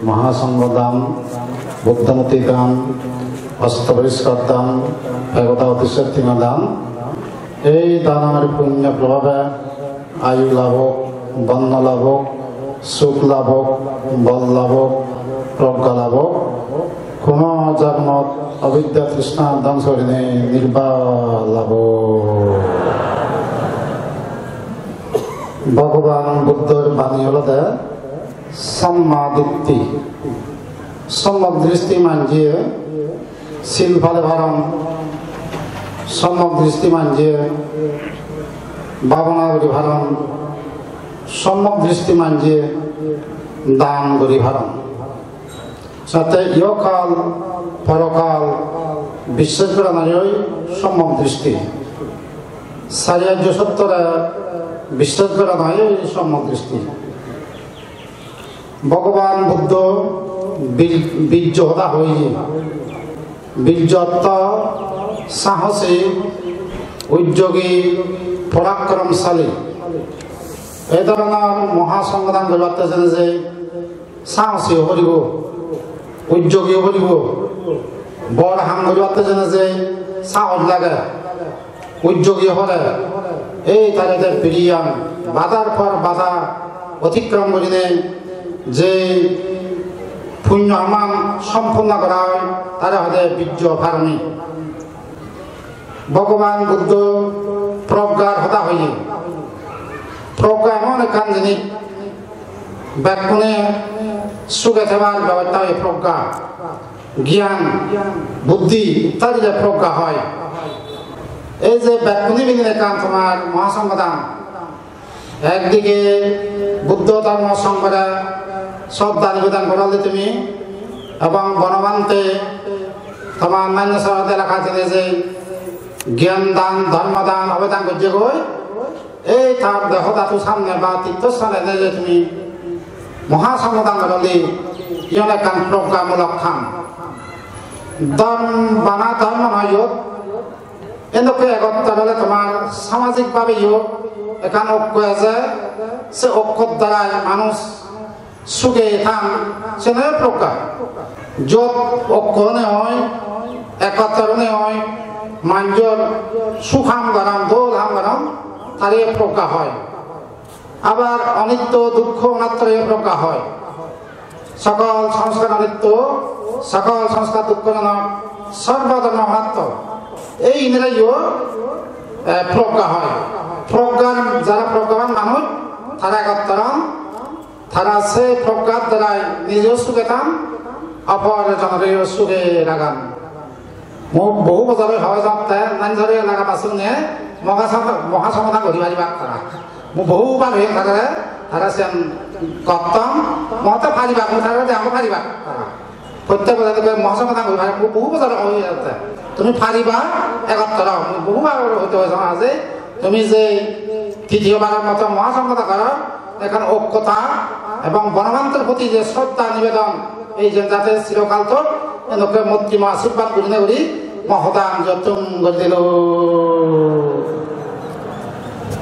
মহাসংঘদান, বুদ্ধমূর্তি দান, অস্তপরিষ্কার দান, একতা অতিশক্তিমা দান। এই দানের পুণ্য প্রভাবে আয়ু লাভ, বন্য লাভ, সুখ লাভ, বল লাভ, প্রজ্ঞা লাভ, কোন জগমত অবিদ্যা তৃষ্ণা ধ্বংস করিনে নির্বাহ লাভ। ভগবান বুদ্ধর বাণী হল সম্মাদিত্তি, সম্যক দৃষ্টি মানজিয়ে শিল ফলে ভারম, সম্যক দৃষ্টি মানজিয়ে ভাবনা করি ভারম, সম্যক দৃষ্টি মানজিয়ে দান করি ভারম। সাথে ইহকাল পরকাল বিশ্বাস করা নাই সম্যক দৃষ্টি, সারিয়ার্য সত্যরে বিশ্বাস করা নাই সম্যক দৃষ্টি। ভগবান বুদ্ধ বীর্য হতা হয়ে বীর্যত্ব সাহসী উদ্যোগী পরাক্রমশালী এই ধরনের মহাসংগ্রাম করতেছেন যে সাহসী হরিব, উদ্যোগী হরিব, বড় হাম করতেছেন যে সাহস লাগে, উদ্যোগী হরে এই তাদের প্রিয়াম বাধার পর বাধা অতিক্রম করিনে যে পুণ্য আমান সম্পূর্ণ করা হয় তারা হতে বীর্য ভারণী। ভগবান বুদ্ধ প্রজ্ঞার হতা হয়ে, প্রজ্ঞা এমন একখান জিনিস ব্যাকুণে সুখে থাকার ব্যবস্থা হয়। প্রজ্ঞা জ্ঞান বুদ্ধি ইত্যাদি যে প্রজ্ঞা হয়, এই যে ব্যাকুণী বিলীন একান তোমার মহাসংঘদান। একদিকে বুদ্ধ ধর্ম সংঘরা শ্রদ্ধা নিবেদন করালে তুমি এবং বনবান্তে তোমার অন্যান্য শহরে লেখা আছে যে জ্ঞান দান ধর্মদান অবদান করছে গই এই তার দেহ ধাতু সামনে বা তীর্থস্থানে যে তুমি মহাসংঘদান করালে ইয়ন একান প্রজ্ঞামূলক খান ধর্ম বানা ধর্ম নয় এনেকে একত্র হলে তোমার সামাজিকভাবে এখান ঐক্য আছে, সে ঐক্যর দ্বারাই মানুষ সুখে থান সে নয় প্রজ্ঞা। যত ঐক্য হয় একত্র হয় মানুষের সুখাম গরম দোল হাম গরম তারে প্রজ্ঞা হয়। আবার অনিত্য দুঃখ অনাত্ম প্রজ্ঞা হয়। সকল সংস্কার অনিত্য, সকল সংস্কার দুঃখজনক, সর্বধর্ম অনাত্ম এই ইংরেজিও প্রজ্ঞা হয়। প্রজ্ঞান যারা প্রজ্ঞাবান মানুষ তারা একত্তরণ, তারা সে প্রজ্ঞার দ্বারাই নিজেও সুখে থান, অপর জনকেও সুখে লাগান। বহু বছর হয় যাতে নানি ধরে লাগা পাছো নিয়ে মহাসমাধান করি পারিবা তারা মু বহুবার হয়ে থাকে তারা সে কর্তম মহতে পারিবা তারা আমাকে পারিবা তারা প্রত্যেক বছর মহাসমাধান করি পারি বহু বছর হয়ে যাতে তুমি পারিবা একত্র বহুবার হতে হয়েছে আজি তুমি যে তৃতীয়বারের মতো মহাসংঘাত করো এখানে ঐক্যতা এবং বনবান্তের প্রতি যে শ্রদ্ধা নিবেদন এই যে যাতে চিরকাল তো এনেকে মূর্তি আশীর্বাদ করি না করি মহদান যতম করে দিল।